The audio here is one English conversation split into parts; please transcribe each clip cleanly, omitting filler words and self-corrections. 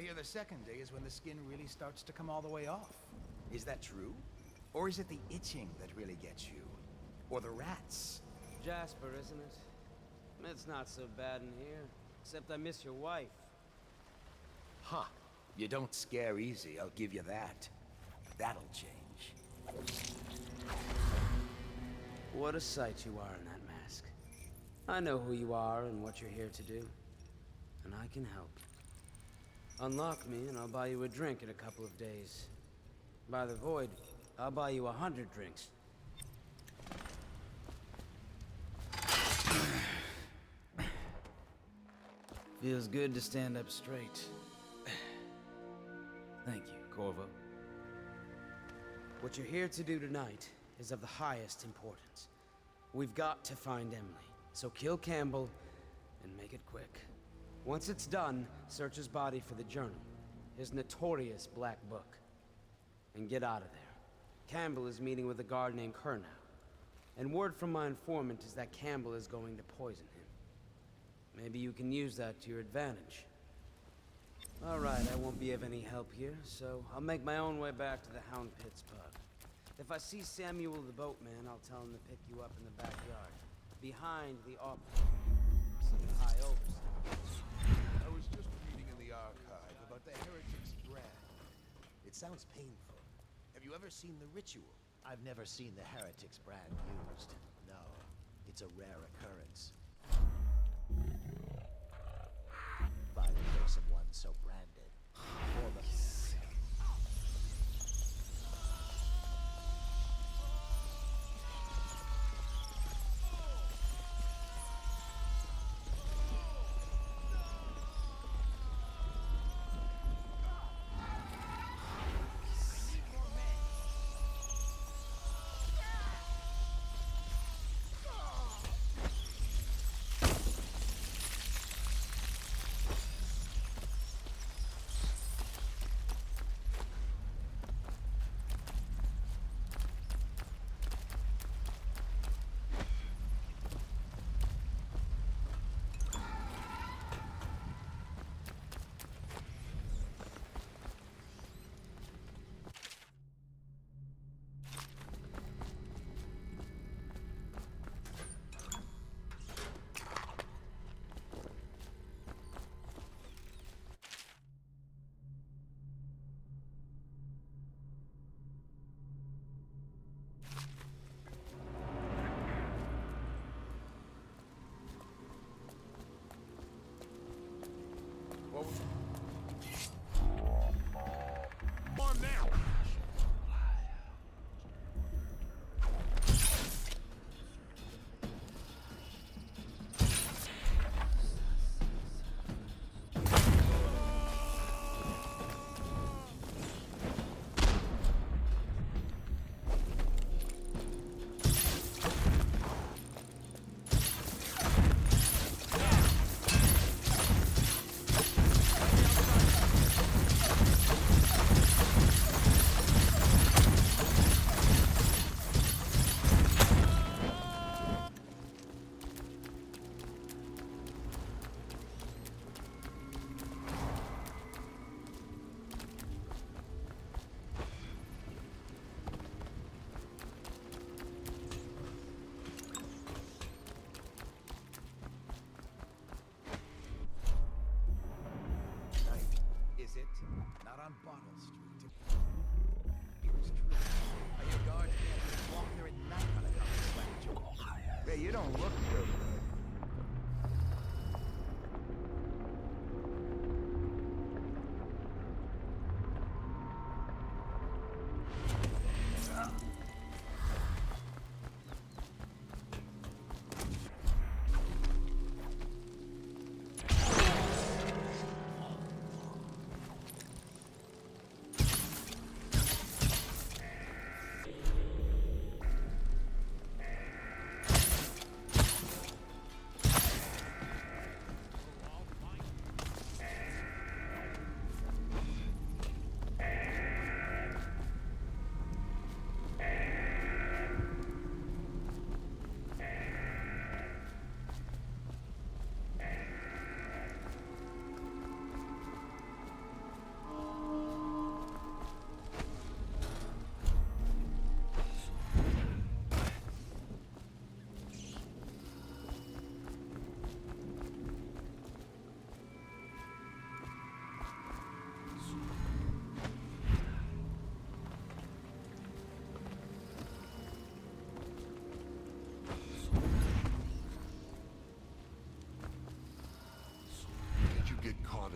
hear the second day is when the skin really starts to come all the way off. Is that true? Or is it the itching that really gets you? Or the rats? Jasper, isn't it? It's not so bad in here. Except I miss your wife. Huh. You don't scare easy, I'll give you that. That'll change. What a sight you are in that mask. I know who you are and what you're here to do. And I can help. Unlock me and I'll buy you a drink in a couple of days. By the void, I'll buy you 100 drinks. Feels good to stand up straight. Thank you, Corvo. What you're here to do tonight is of the highest importance. We've got to find Emily, so kill Campbell and make it quick. Once it's done, search his body for the journal, his notorious black book, and get out of there. Campbell is meeting with a guard named Kernow, and word from my informant is that Campbell is going to poison him. Maybe you can use that to your advantage. All right, I won't be of any help here, so I'll make my own way back to the Hound Pits pub. If I see Samuel the boatman, I'll tell him to pick you up in the backyard, behind the opera. Some high oversight. I was just reading in the archive about the heretic's brand. It sounds painful. Have you ever seen the ritual? I've never seen the heretic's brand used. No, it's a rare occurrence. By the grace of one so branded, for the On now! Is it? Not on Bottle Street. It's true. Are your guards walk there at night on a couple of sweat? Hey, you don't look good.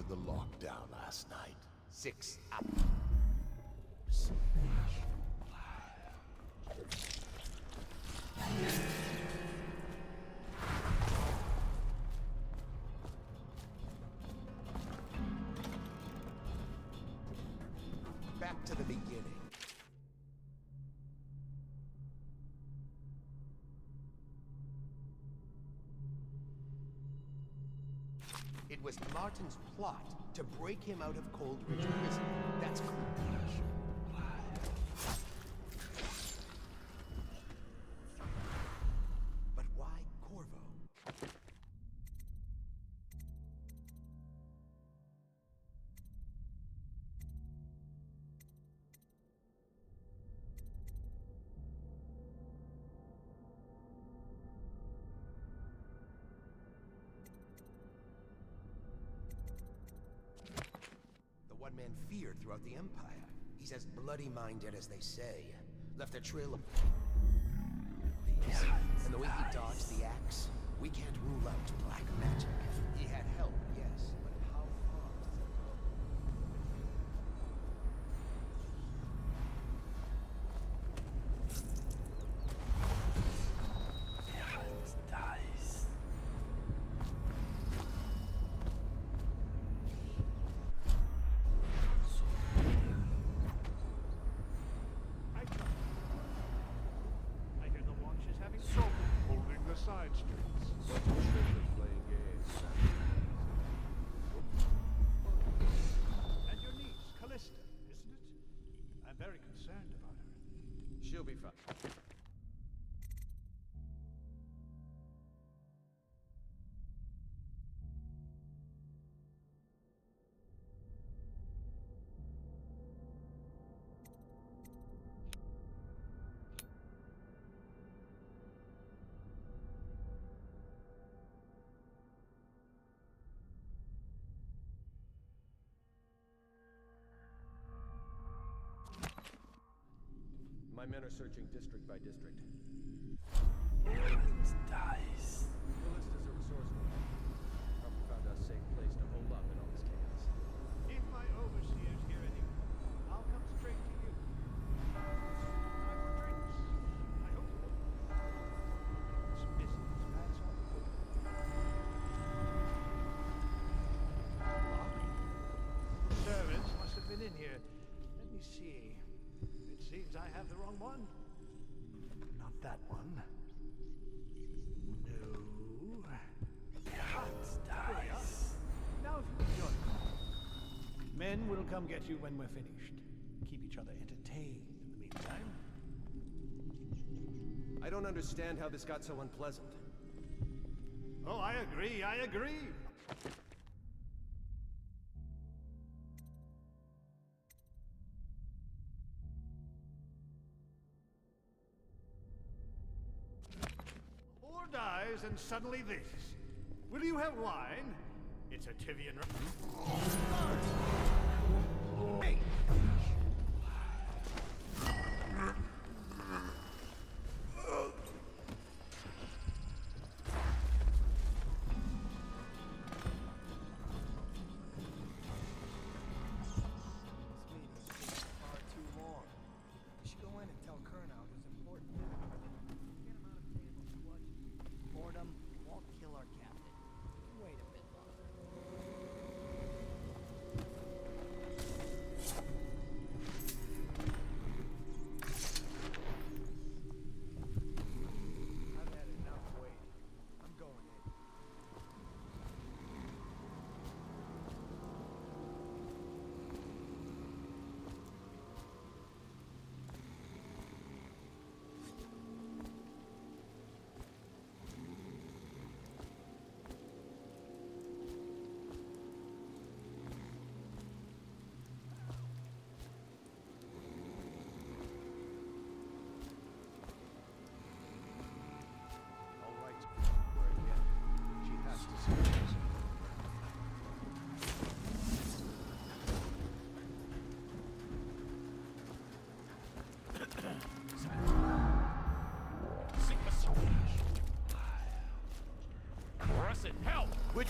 the lockdown last night? 6 hours. Back to the beginning. It was Martin's plot to break him out of Coldridge Prison. That's clear. But why Corvo? One man feared throughout the Empire. He's as bloody-minded as they say. Left a trail of... And the way he dodged the axe, we can't rule out black magic. He had help, yes, but how far does it go? Side streets. Bunch of strippers playing games. And your niece, Callista, isn't it? I'm very concerned about her. She'll be fine. My men are searching district by district. Dice. Callista's a resourceful one. Probably found a safe place to hold up in all this chaos. If my overseer's here anyway, I'll come straight to you. Time for drinks. I hope you will. It's business, that's all. Servants must have been in here. Let me see. It seems I have the wrong one. Not that one. No. Dice. Now if you would join me. Men will come get you when we're finished. Keep each other entertained in the meantime. I don't understand how this got so unpleasant. Oh, I agree, I agree. Dies and suddenly this. Will you have wine? It's a Tivian. Hey! Which...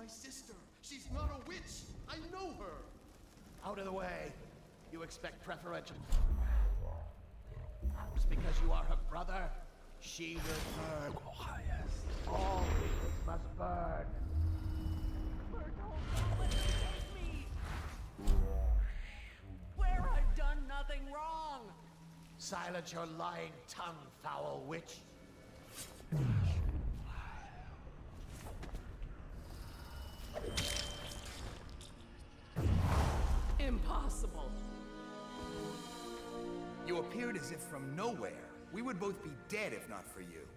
my sister. She's not a witch. I know her. Out of the way. You expect preferential... Just because you are her brother, she will burn. All witches must burn. Where I've done nothing wrong! Silence your lying tongue, foul witch. Impossible. You appeared as if from nowhere. We would both be dead if not for you.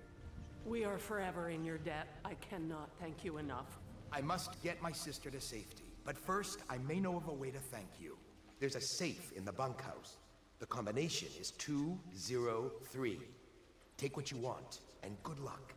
We are forever in your debt. I cannot thank you enough. I must get my sister to safety. But first, I may know of a way to thank you. There's a safe in the bunkhouse. The combination is 203. Take what you want, and good luck.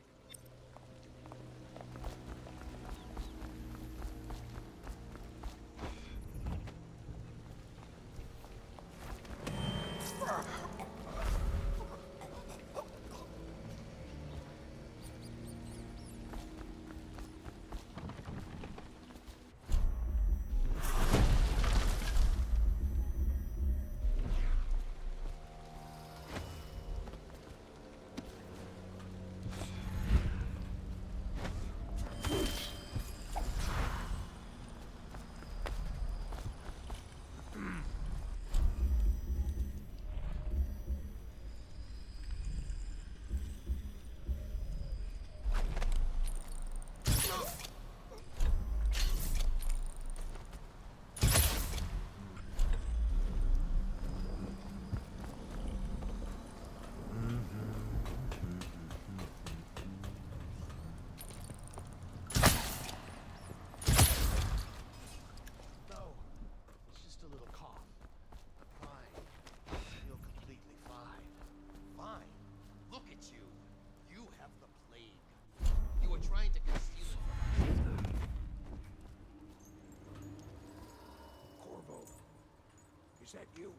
Is that you?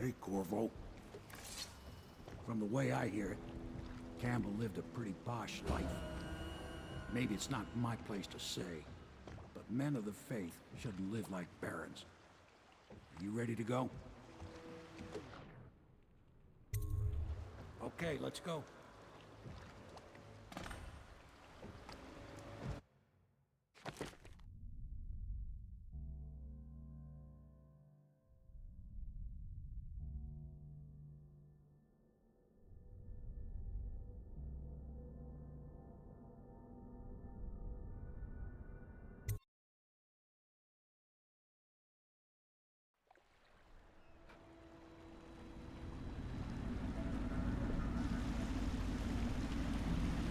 Hey, Corvo. From the way I hear it, Campbell lived a pretty posh life. Maybe it's not my place to say, but men of the faith shouldn't live like barons. Are you ready to go? Okay, let's go.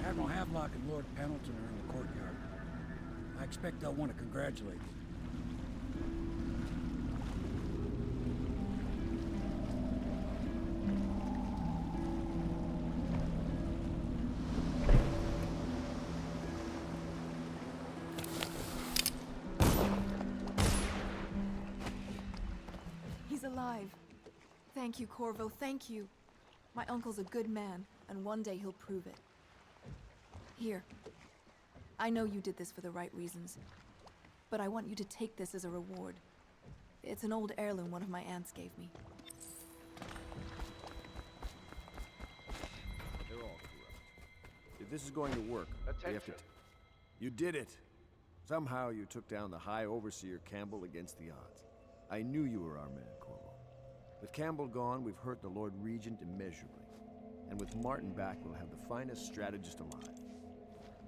Admiral Havelock and Lord Pendleton are in the courtyard. I expect they'll want to congratulate you. He's alive. Thank you, Corvo, thank you. My uncle's a good man, and one day he'll prove it. Here. I know you did this for the right reasons, but I want you to take this as a reward. It's an old heirloom one of my aunts gave me. They're all corrupt. If this is going to work, we have to... You did it! Somehow you took down the High Overseer Campbell against the odds. I knew you were our man, Corvo. With Campbell gone, we've hurt the Lord Regent immeasurably. And with Martin back, we'll have the finest strategist alive.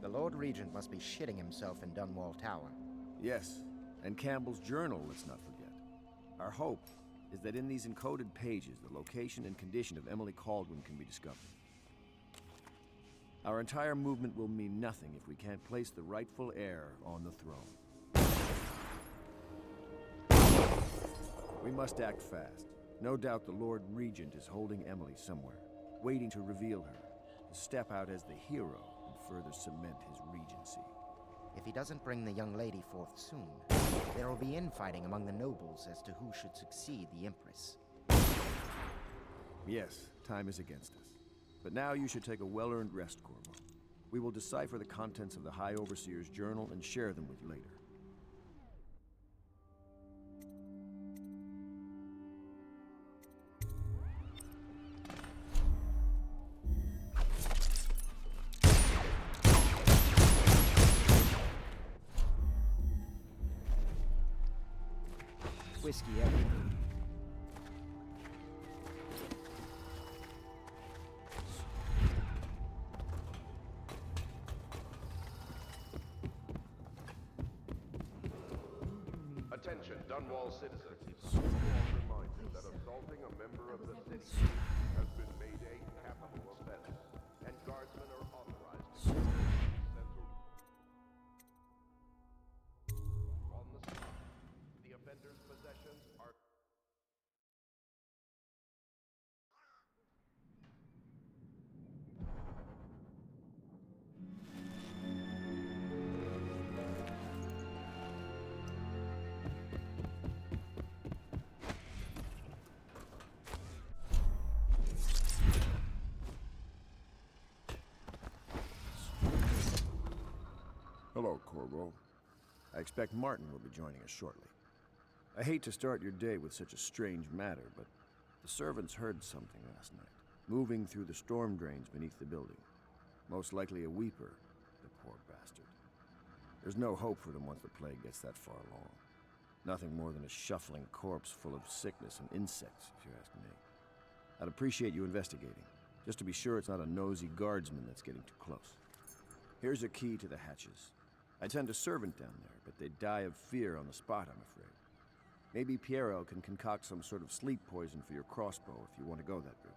The Lord Regent must be shitting himself in Dunwall Tower. Yes, and Campbell's journal, let's not forget. Our hope is that in these encoded pages, the location and condition of Emily Kaldwin can be discovered. Our entire movement will mean nothing if we can't place the rightful heir on the throne. We must act fast. No doubt the Lord Regent is holding Emily somewhere, waiting to reveal her, to step out as the hero and further cement his regency. If he doesn't bring the young lady forth soon, there will be infighting among the nobles as to who should succeed the Empress. Yes, time is against us. But now you should take a well-earned rest, Corvo. We will decipher the contents of the High Overseer's journal and share them with you later. Whiskey everywhere. Attention, Dunwall citizens. You are reminded that assaulting a member of the city has been made a capital offense, and guardsmen are authorized to on the spot. The offender's possessions are Hello, Corvo. I expect Martin will be joining us shortly. I hate to start your day with such a strange matter, but the servants heard something last night, moving through the storm drains beneath the building. Most likely a weeper, the poor bastard. There's no hope for them once the plague gets that far along. Nothing more than a shuffling corpse full of sickness and insects, if you ask me. I'd appreciate you investigating, just to be sure it's not a nosy guardsman that's getting too close. Here's a key to the hatches. I sent a servant down there, but they'd die of fear on the spot, I'm afraid. Maybe Piero can concoct some sort of sleep poison for your crossbow if you want to go that route.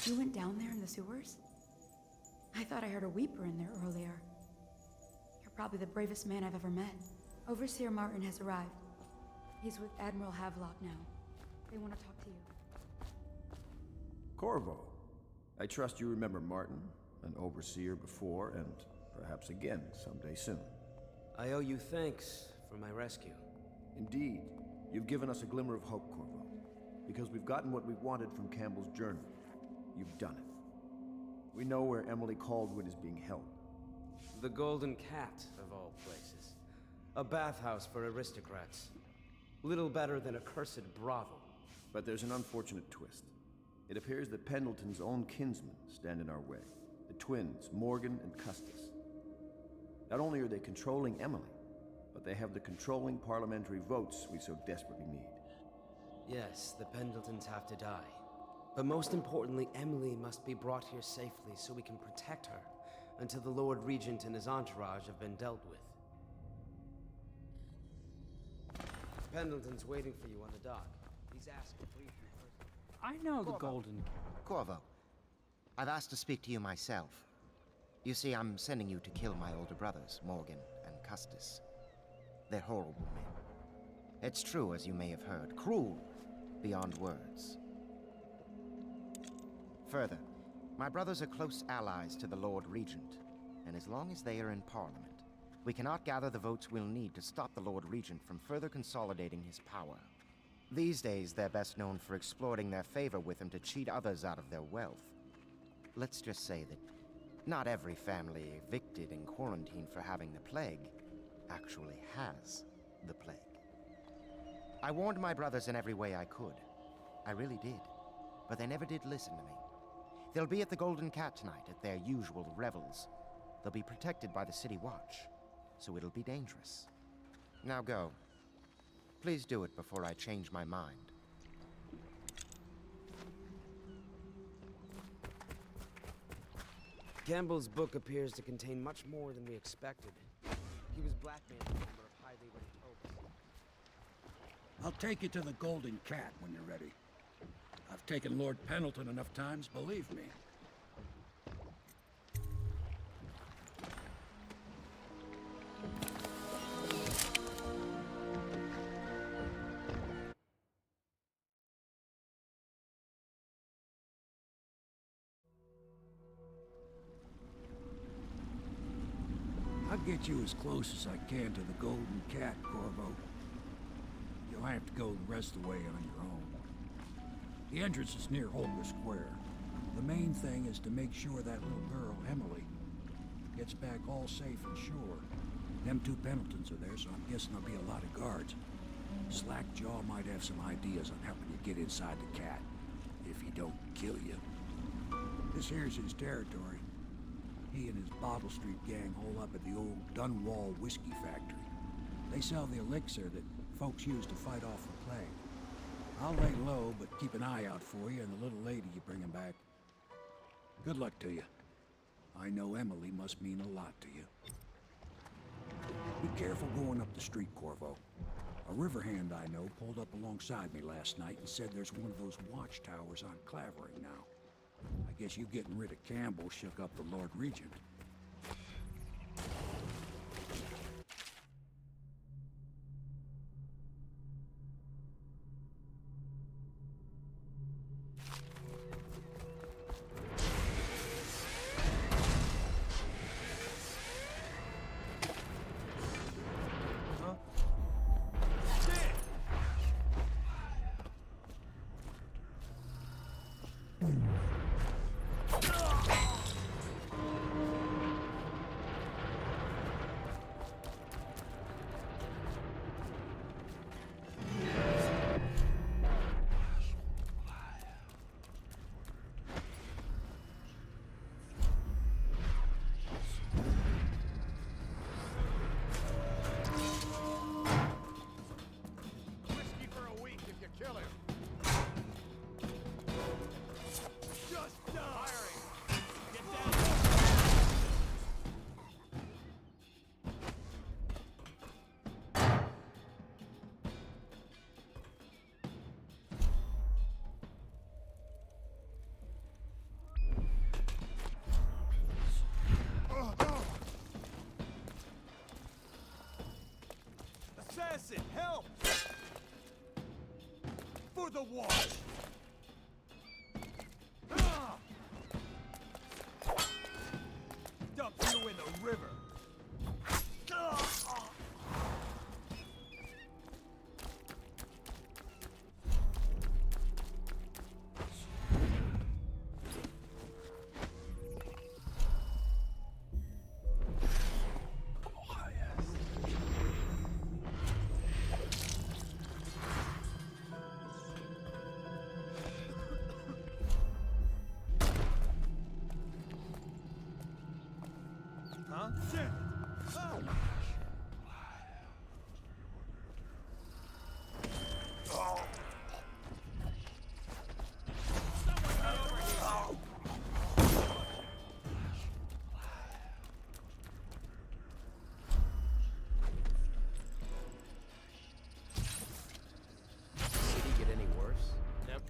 You went down there in the sewers? I thought I heard a weeper in there earlier. You're probably the bravest man I've ever met. Overseer Martin has arrived. He's with Admiral Havelock now. They want to talk to you. Corvo. I trust you remember Martin, an overseer before, and perhaps again someday soon. I owe you thanks for my rescue. Indeed. You've given us a glimmer of hope, Corvo. Because we've gotten what we wanted from Campbell's journal. You've done it. We know where Emily Caldwell is being held. The Golden Cat, of all places. A bathhouse for aristocrats. Little better than a cursed brothel. But there's an unfortunate twist. It appears that Pendleton's own kinsmen stand in our way. The twins, Morgan and Custis. Not only are they controlling Emily, but they have the controlling parliamentary votes we so desperately need. Yes, the Pendletons have to die. But most importantly, Emily must be brought here safely so we can protect her until the Lord Regent and his entourage have been dealt with. Pendleton's waiting for you on the dock. He's asking for you first. I know the Golden... Corvo, I've asked to speak to you myself. You see, I'm sending you to kill my older brothers, Morgan and Custis. They're horrible men. It's true, as you may have heard, cruel beyond words. Further, my brothers are close allies to the Lord Regent, and as long as they are in Parliament, we cannot gather the votes we'll need to stop the Lord Regent from further consolidating his power. These days, they're best known for exploiting their favor with him to cheat others out of their wealth. Let's just say that not every family evicted and quarantined for having the plague actually has the plague. I warned my brothers in every way I could. I really did. But they never did listen to me. They'll be at the Golden Cat tonight at their usual revels. They'll be protected by the City Watch, so it'll be dangerous. Now go. Please do it before I change my mind. Campbell's book appears to contain much more than we expected. He was blackmailing a number of highly rated hopes. I'll take you to the Golden Cat when you're ready. I've taken Lord Pendleton enough times, believe me. I'll get you as close as I can to the Golden Cat, Corvo. You'll have to go the rest of the way on your own. The entrance is near Holger Square. The main thing is to make sure that little girl, Emily, gets back all safe and sure. Them two Pendletons are there, so I'm guessing there'll be a lot of guards. Slackjaw might have some ideas on helping you get inside the cat, if he don't kill you. This here's his territory. He and his Bottle Street gang hole up at the old Dunwall whiskey factory. They sell the elixir that folks use to fight off the plague. I'll lay low, but keep an eye out for you and the little lady you bring him back. Good luck to you. I know Emily must mean a lot to you. Be careful going up the street, Corvo. A river hand I know pulled up alongside me last night and said there's one of those watchtowers on Clavering now. I guess you getting rid of Campbell shook up the Lord Regent. Assassin, help! For the watch! Dump you in the river! Huh? Shit! Oh! City get any worse? Nope.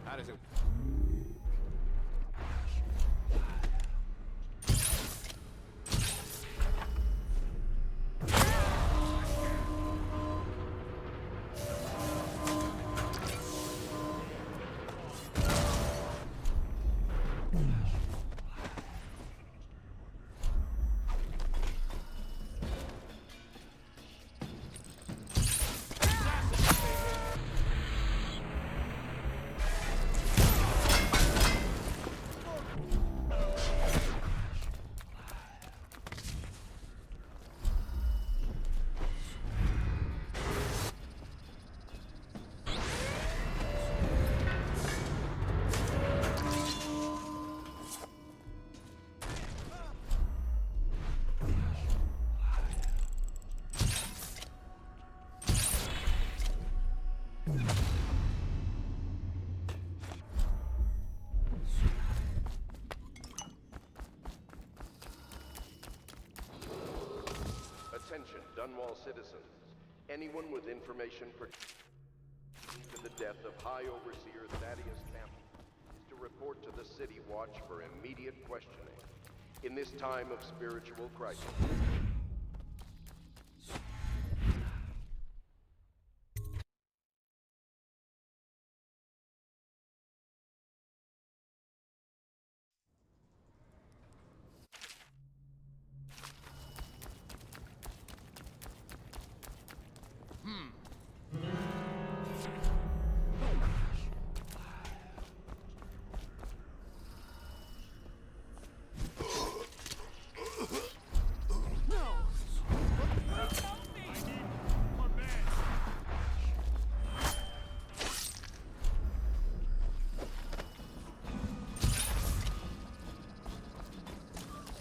How does it... Attention, Dunwall citizens. Anyone with information pertaining to the death of High Overseer Thaddeus Campbell is to report to the City Watch for immediate questioning. In this time of spiritual crisis,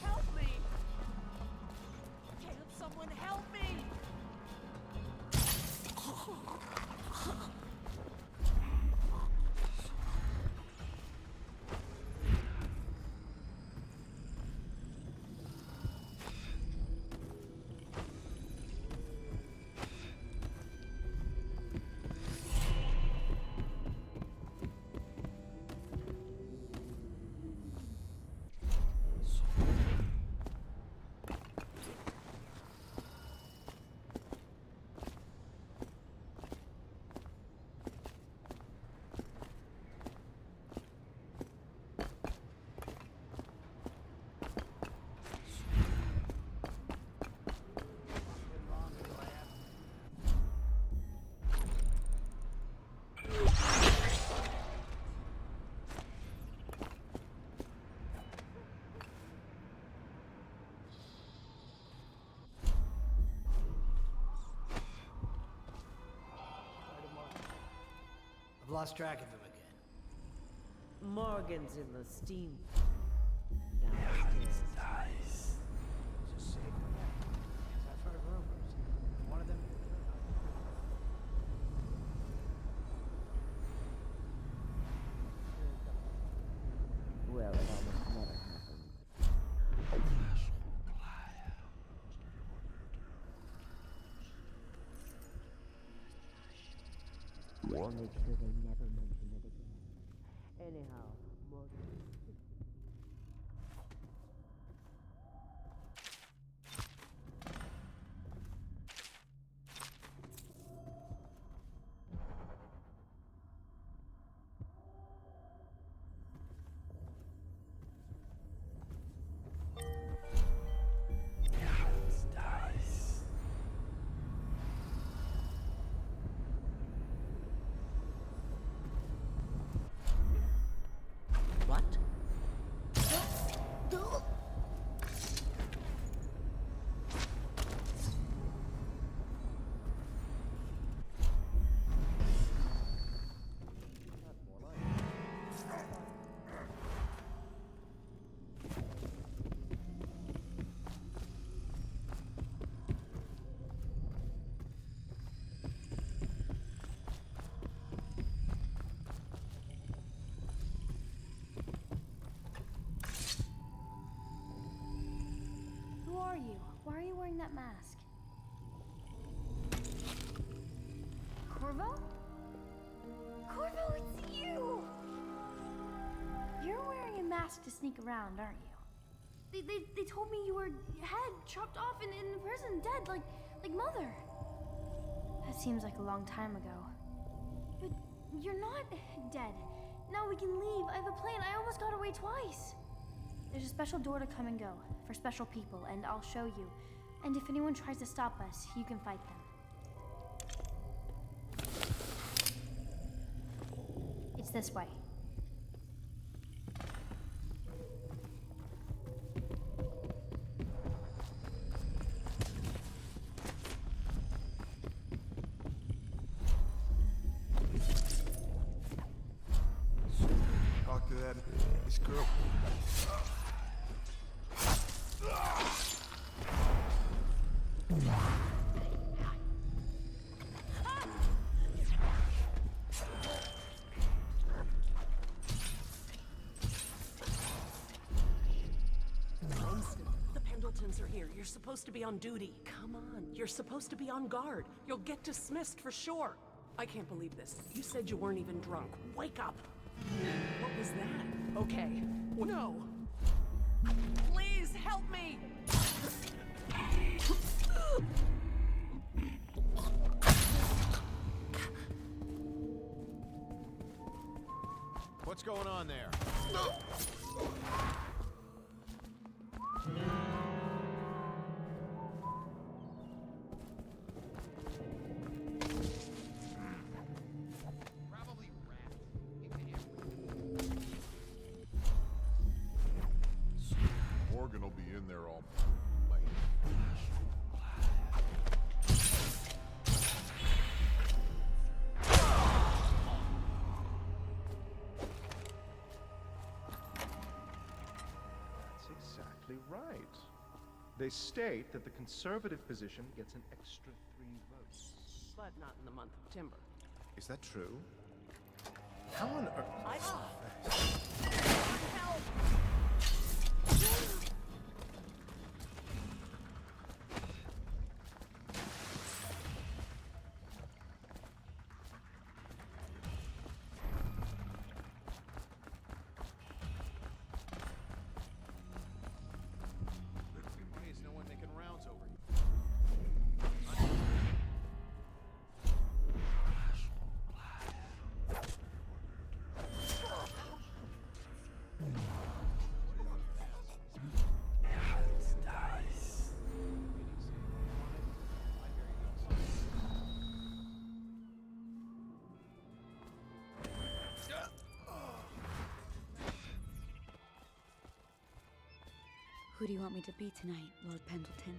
Help me! Caleb, someone help me! I've lost track of him again. Morgan's in the steam downstairs. Nice. Just safe for now. I've heard rumors. One of them. Well, it almost never happens. We'll make sure they never mention it again. Anyhow, Morgan. What? Who are you? Why are you wearing that mask? Corvo? Corvo, it's you! You're wearing a mask to sneak around, aren't you? They told me you were head chopped off in prison, dead, like Mother. That seems like a long time ago. But you're not dead. Now we can leave. I have a plan. I almost got away twice. There's a special door to come and go for special people, and I'll show you. And if anyone tries to stop us, you can fight them. It's this way. Talk to this girl. supposed to be on duty. Come on, you're supposed to be on guard. You'll get dismissed for sure. I can't believe this. You said you weren't even drunk. Wake up! What was that? Okay. No! Please help me! What's going on there? Probably rats. Morgan will be in there all night. That's exactly right. They state that the conservative position gets an extra 3 votes. But not in the month of Timber. Is that true? How on earth? Help! Why is no one making rounds over here? Who do you want me to be tonight, Lord Pendleton?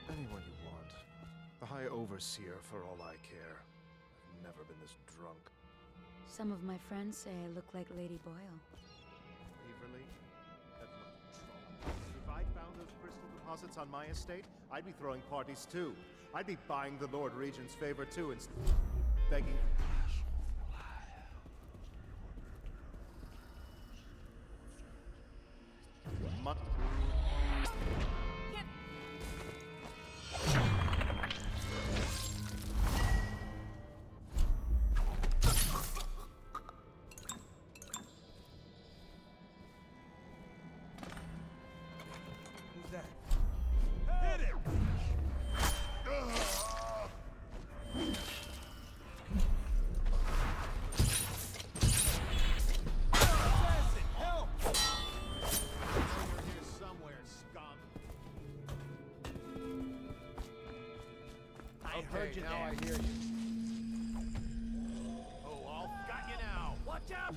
Anyone you want. The High Overseer, for all I care. I've never been this drunk. Some of my friends say I look like Lady Boyle. Waverly? That little troll. If I'd found those crystal deposits on my estate, I'd be throwing parties too. I'd be buying the Lord Regent's favor too and begging. Who's that? Hit him! Assassin, help! You're here somewhere, scum. I Okay, heard you now there. I hear you. Oh, I'll got you now. Watch out!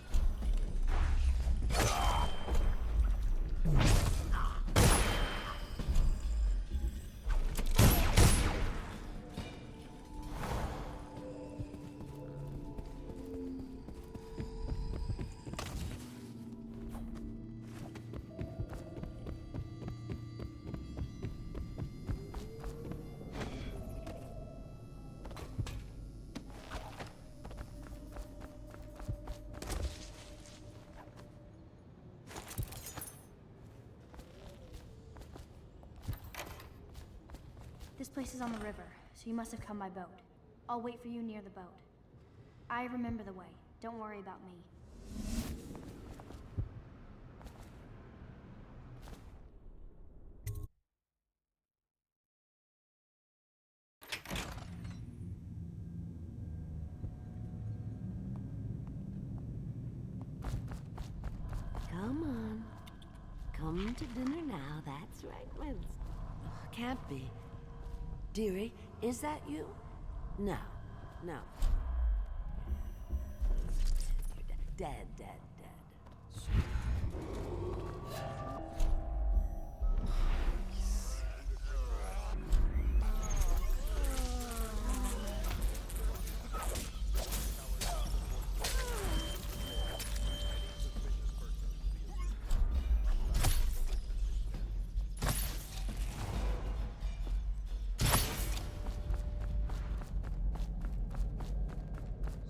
This place is on the river, so you must have come by boat. I'll wait for you near the boat. I remember the way. Don't worry about me. Come on. Come to dinner now. That's right, Winston. Can't be. Dearie, is that you? No. No. You're dead, dead, dead.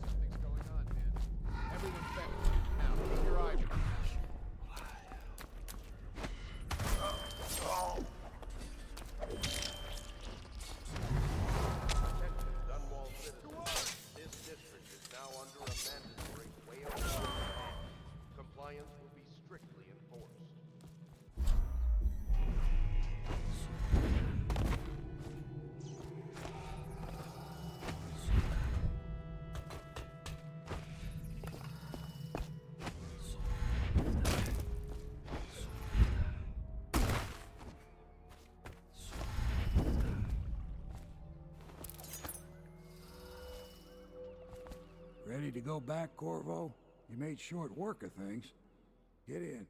Something's going on, man. Everyone's back now. Keep your eyes. Ready to go back, Corvo? You made short work of things. Get in.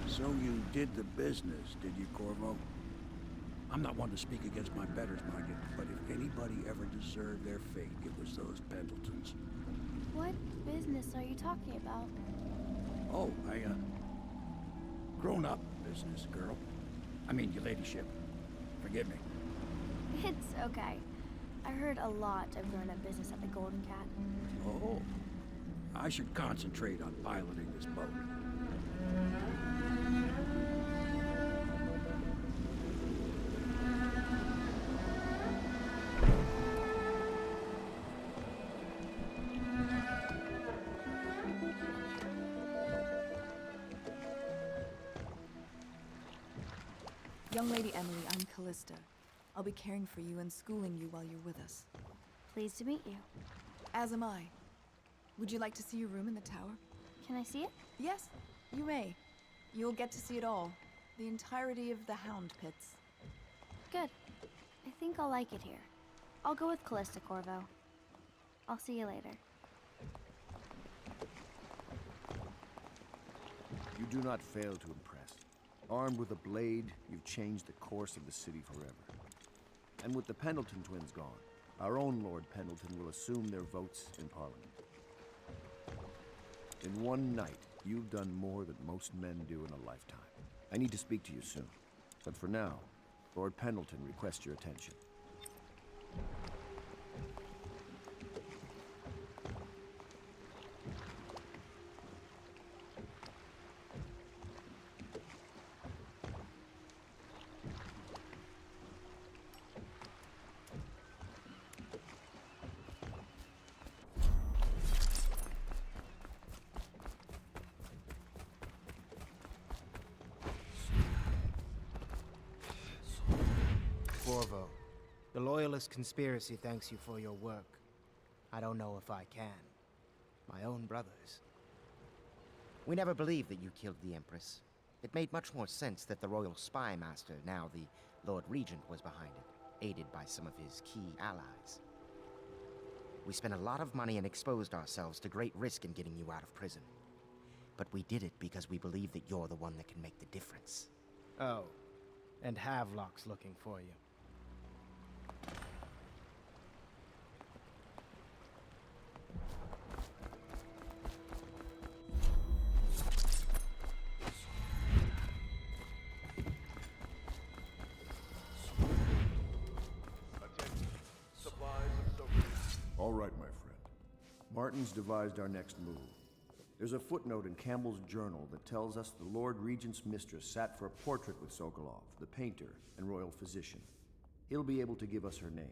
So you did the business, did you, Corvo? I'm not one to speak against my betters, mind you, but if anybody ever deserved their fate, it was those Pendletons. What business are you talking about? Oh, grown-up business, girl. I mean, your ladyship. Forgive me. It's okay. I heard a lot of grown-up business at the Golden Cat. Oh. I should concentrate on piloting this boat. Young Lady Emily, I'm Callista. I'll be caring for you and schooling you while you're with us. Pleased to meet you. As am I. Would you like to see your room in the tower? Can I see it? Yes, you may. You'll get to see it all. The entirety of the Hound Pits. Good. I think I'll like it here. I'll go with Callista, Corvo. I'll see you later. You do not fail to impress. Armed with a blade, you've changed the course of the city forever. And with the Pendleton twins gone, our own Lord Pendleton will assume their votes in Parliament. In one night, you've done more than most men do in a lifetime. I need to speak to you soon. But for now, Lord Pendleton requests your attention. Corvo, the Loyalist conspiracy thanks you for your work. I don't know if I can. My own brothers. We never believed that you killed the Empress. It made much more sense that the Royal Spy Master, now the Lord Regent, was behind it, aided by some of his key allies. We spent a lot of money and exposed ourselves to great risk in getting you out of prison. But we did it because we believe that you're the one that can make the difference. Oh, and Havelock's looking for you. All right, my friend. Martin's devised our next move. There's a footnote in Campbell's journal that tells us the Lord Regent's mistress sat for a portrait with Sokolov, the painter and royal physician. He'll be able to give us her name.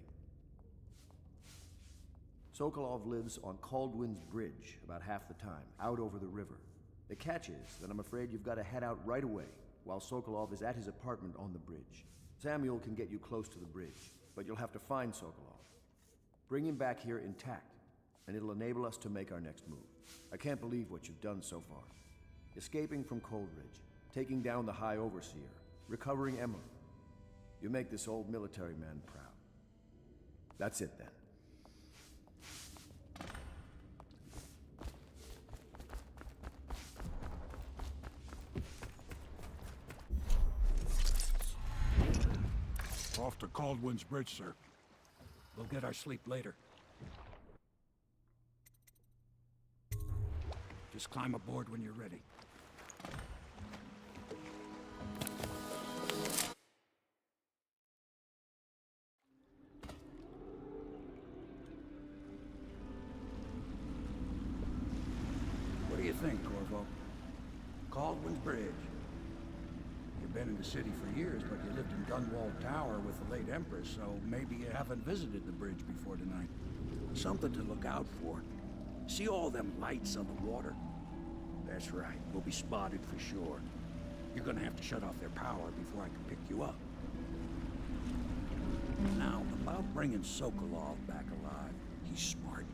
Sokolov lives on Caldwin's Bridge about half the time, out over the river. The catch is that I'm afraid you've got to head out right away, while Sokolov is at his apartment on the bridge. Samuel can get you close to the bridge, but you'll have to find Sokolov. Bring him back here intact, and it'll enable us to make our next move. I can't believe what you've done so far. Escaping from Coldridge, taking down the High Overseer, recovering Emily. You make this old military man proud. That's it, then. Off to Caldwin's Bridge, sir. We'll get our sleep later. Just climb aboard when you're ready. What do you think, Corvo? Caldwin's Bridge. You've been in the city for years, but you lived in Dunwall Tower with the late Empress, so maybe you haven't visited the bridge before tonight. Something to look out for. See all them lights on the water? That's right, we'll be spotted for sure. You're gonna have to shut off their power before I can pick you up. Now, about bringing Sokolov back alive, he's smart.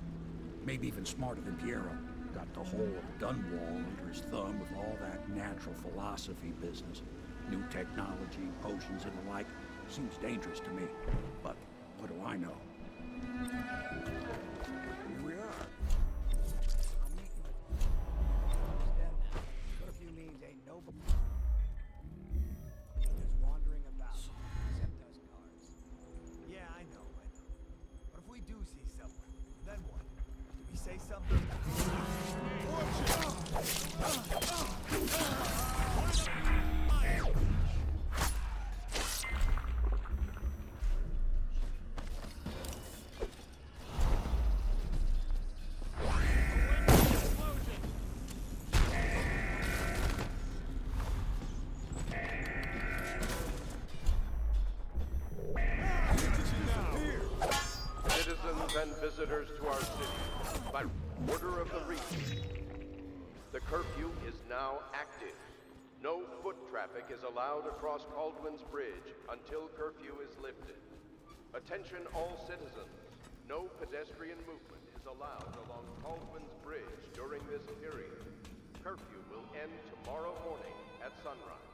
Maybe even smarter than Piero. Got the whole gun wall under his thumb with all that natural philosophy business. New technology, potions and the like. Seems dangerous to me. But what do I know? Here we are. Curfew means ain't nobody just wandering about, except us guards. Yeah, I know. But if we do see someone, then what? Do we say something? And visitors to our city by order of the Regent. The curfew is now active. No foot traffic is allowed across Caldwin's Bridge until curfew is lifted. Attention all citizens. No pedestrian movement is allowed along Caldwin's Bridge during this period. Curfew will end tomorrow morning at sunrise.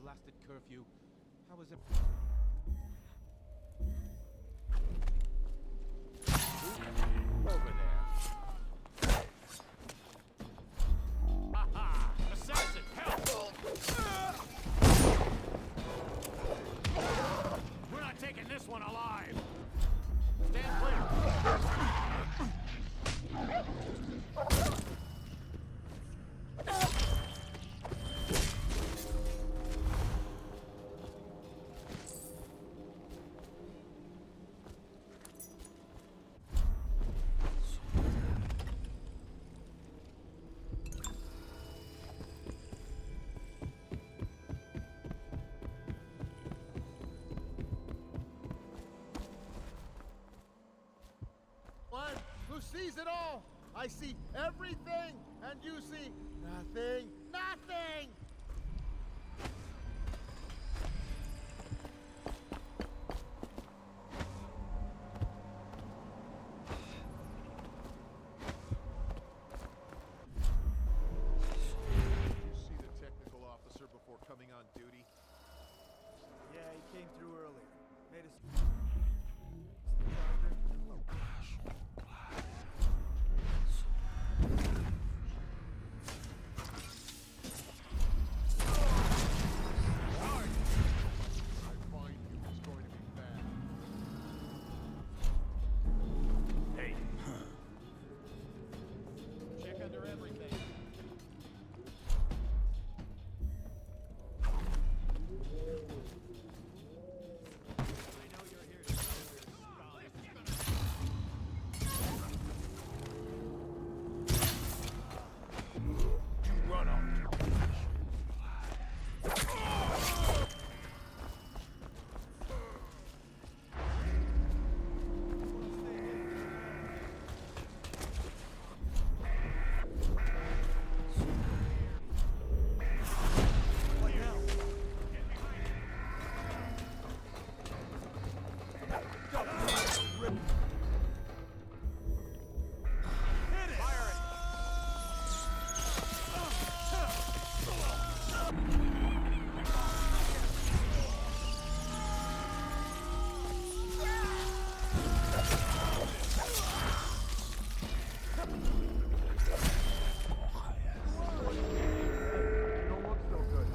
Blasted curfew. How is it? Over there. Aha! Assassin, help! We're not taking this one alive. Stand clear. Who sees it all? I see everything, and you see nothing. Nothing! You see the technical officer before coming on duty? Yeah, he came through earlier. Made us. Don't look so good.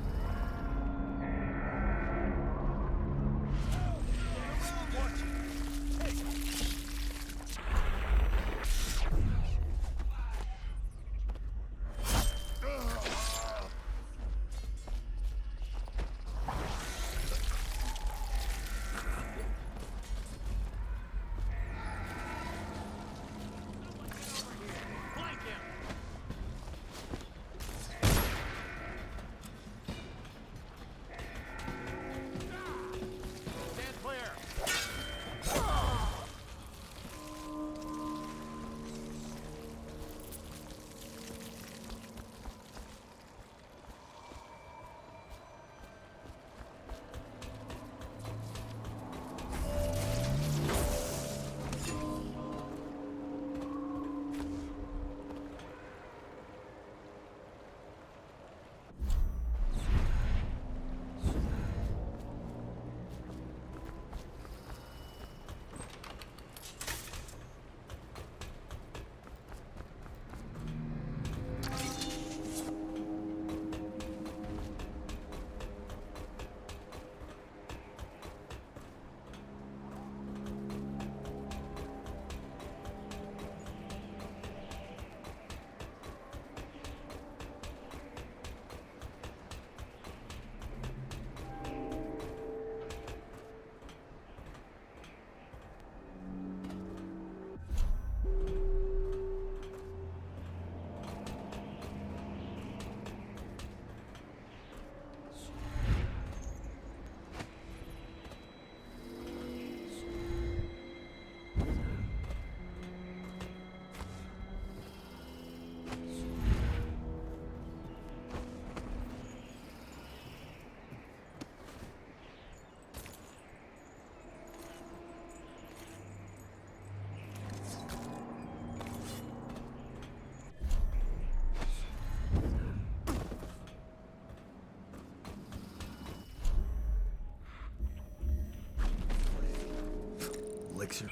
Elixir.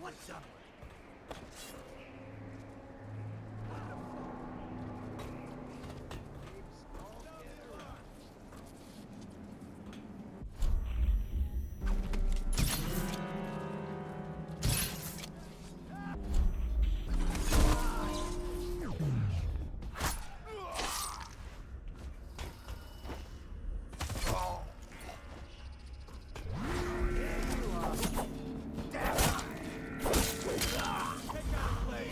What's up? Take out a blade.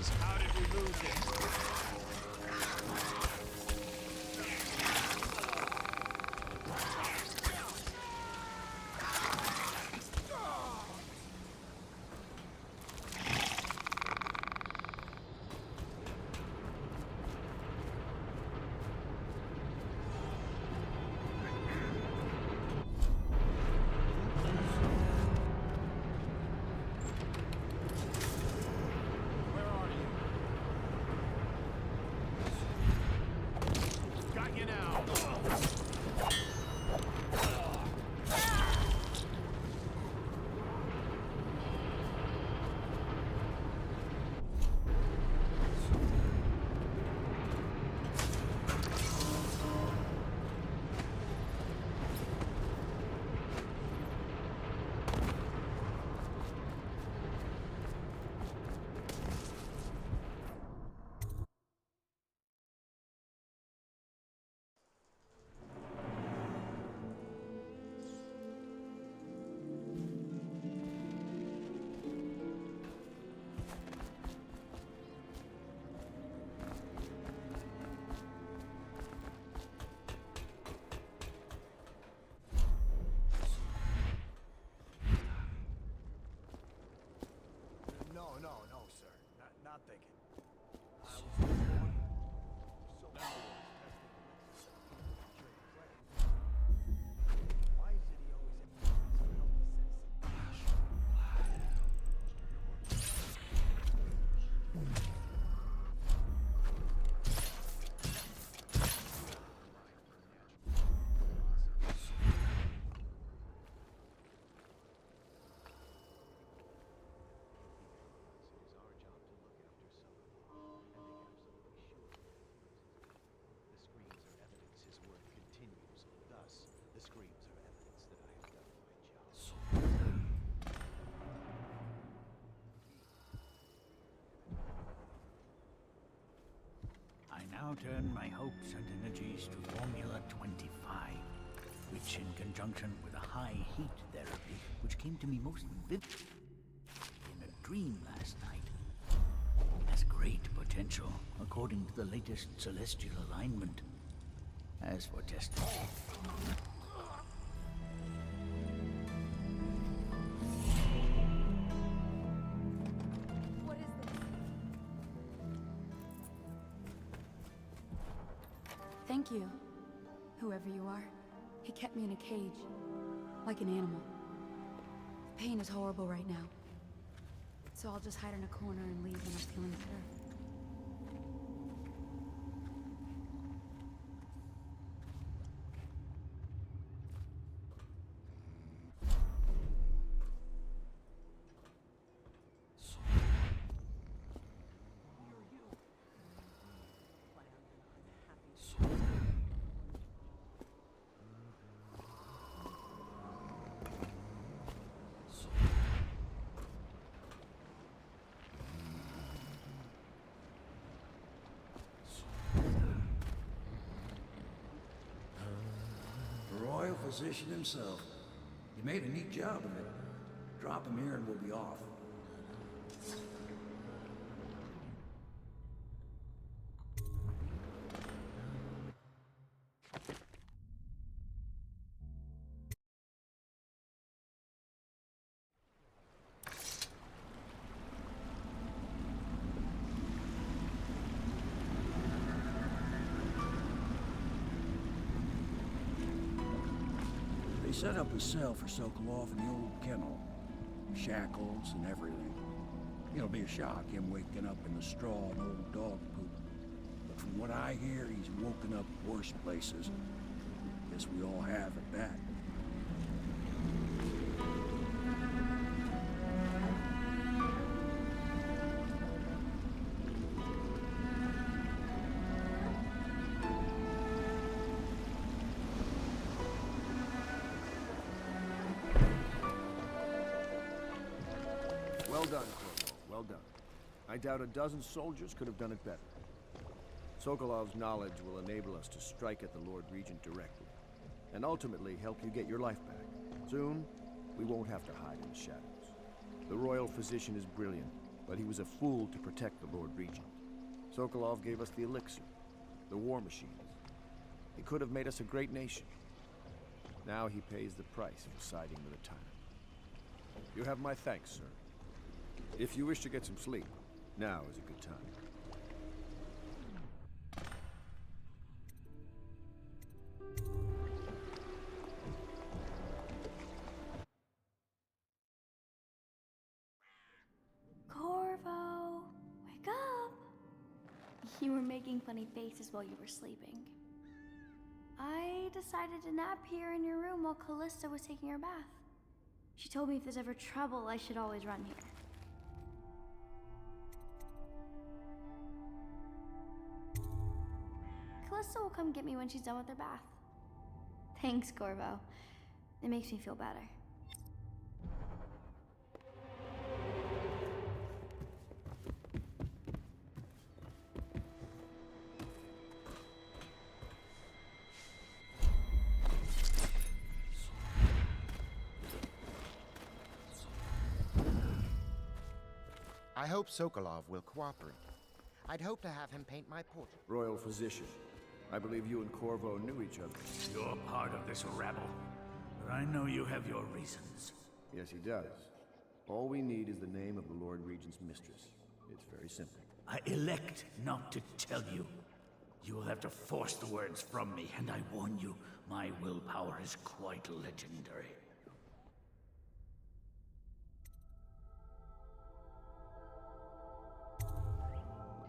things. How did we lose it? No, sir. Not thinking. I was born so why is it he always empathize to help the I now turn my hopes and energies to Formula 25, which in conjunction with a high heat therapy, which came to me most vividly in a dream last night, has great potential according to the latest celestial alignment. As for testing, What is this? Thank you, whoever you are. He kept me in a cage, like an animal. The pain is horrible right now, so I'll just hide in a corner and leave when I'm feeling better. The royal physician himself. You made a neat job of it. Drop him here and we'll be off. They set up a cell for Sokolov in the old kennel. Shackles and everything. It'll be a shock, him waking up in the straw and old dog poop. But from what I hear, he's woken up worse places. Guess we all have at that. Well done, Corvo. Well done. I doubt a dozen soldiers could have done it better. Sokolov's knowledge will enable us to strike at the Lord Regent directly, and ultimately help you get your life back. Soon, we won't have to hide in the shadows. The royal physician is brilliant, but he was a fool to protect the Lord Regent. Sokolov gave us the elixir, the war machines. He could have made us a great nation. Now he pays the price for siding with a tyrant. You have my thanks, sir. If you wish to get some sleep, now is a good time. Corvo, wake up! You were making funny faces while you were sleeping. I decided to nap here in your room while Callista was taking her bath. She told me if there's ever trouble, I should always run here. Callista will come get me when she's done with her bath. Thanks, Corvo. It makes me feel better. I hope Sokolov will cooperate. I'd hope to have him paint my portrait. Royal Physician, I believe you and Corvo knew each other. You're part of this rabble, but I know you have your reasons. Yes, he does. All we need is the name of the Lord Regent's mistress. It's very simple. I elect not to tell you. You will have to force the words from me, and I warn you, my willpower is quite legendary.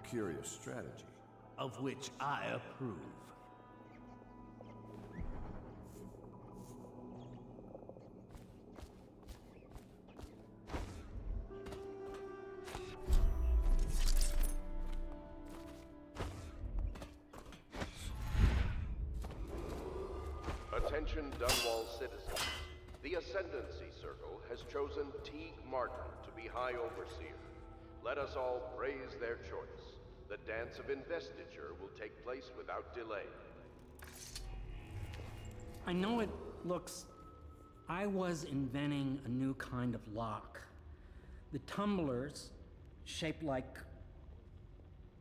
Curious strategy. Of which I approve. Attention Dunwall citizens. The Ascendancy Circle has chosen Teague Martin to be High Overseer. Let us all praise their choice. The dance of investiture will take place without delay. I know it looks... I was inventing a new kind of lock. The tumblers, shaped like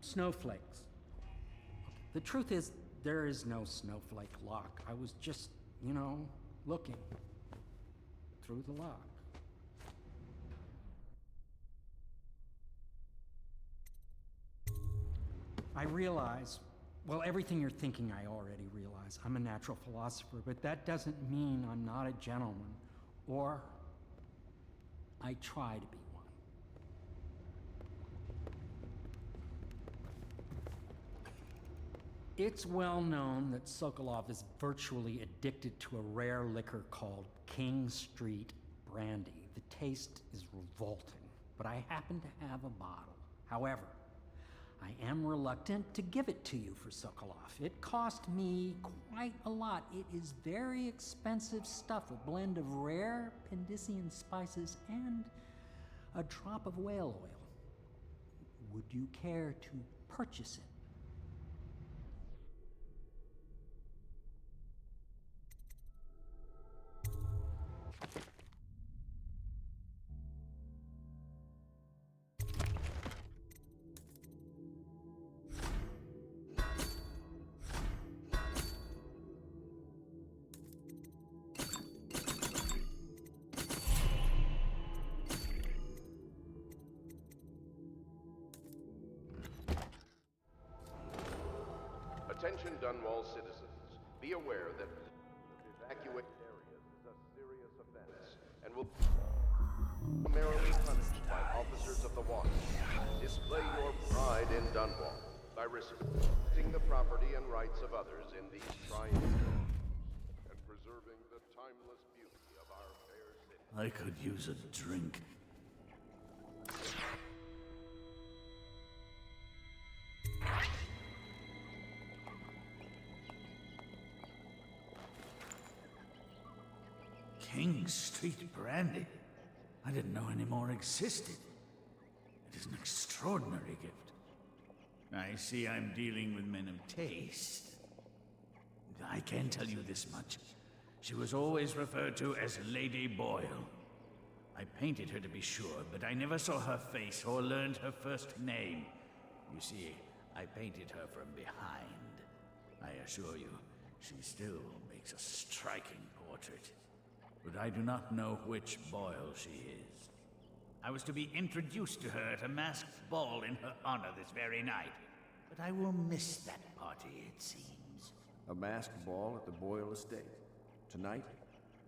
snowflakes. The truth is, there is no snowflake lock. I was just, you know, looking through the lock. I realize, well, everything you're thinking I already realize. I'm a natural philosopher, but that doesn't mean I'm not a gentleman, or I try to be one. It's well known that Sokolov is virtually addicted to a rare liquor called King Street Brandy. The taste is revolting, but I happen to have a bottle. However, I am reluctant to give it to you for Sokolov. It cost me quite a lot. It is very expensive stuff, a blend of rare Pendician spices and a drop of whale oil. Would you care to purchase it? Attention Dunwall citizens. Be aware that evacuate areas is a serious offense and will be summarily punished by officers of the watch. Display your pride in Dunwall by respecting the property and rights of others in these trying times and preserving the timeless beauty of our fair city. I could use a drink. King Street Brandy? I didn't know any more existed. It is an extraordinary gift. I see I'm dealing with men of taste. I can tell you this much. She was always referred to as Lady Boyle. I painted her to be sure, but I never saw her face or learned her first name. You see, I painted her from behind. I assure you, she still makes a striking portrait. But I do not know which Boyle she is. I was to be introduced to her at a masked ball in her honor this very night. But I will miss that party, it seems. A masked ball at the Boyle estate. Tonight?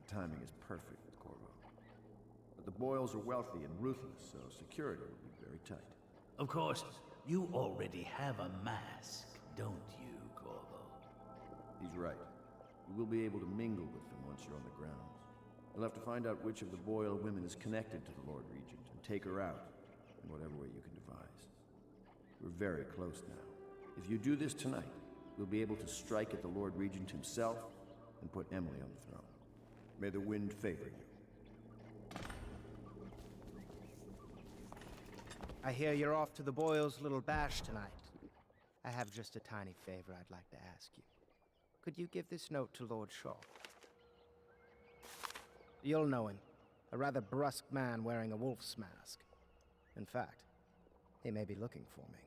The timing is perfect, Corvo. But the Boyles are wealthy and ruthless, so security will be very tight. Of course, you already have a mask, don't you, Corvo? He's right. You will be able to mingle with them once you're on the grounds. You'll have to find out which of the Boyle women is connected to the Lord Regent and take her out in whatever way you can devise. We're very close now. If you do this tonight, we'll be able to strike at the Lord Regent himself and put Emily on the throne. May the wind favor you. I hear you're off to the Boyles' little bash tonight. I have just a tiny favor I'd like to ask you. Could you give this note to Lord Shaw? You'll know him. A rather brusque man wearing a wolf's mask. In fact, he may be looking for me.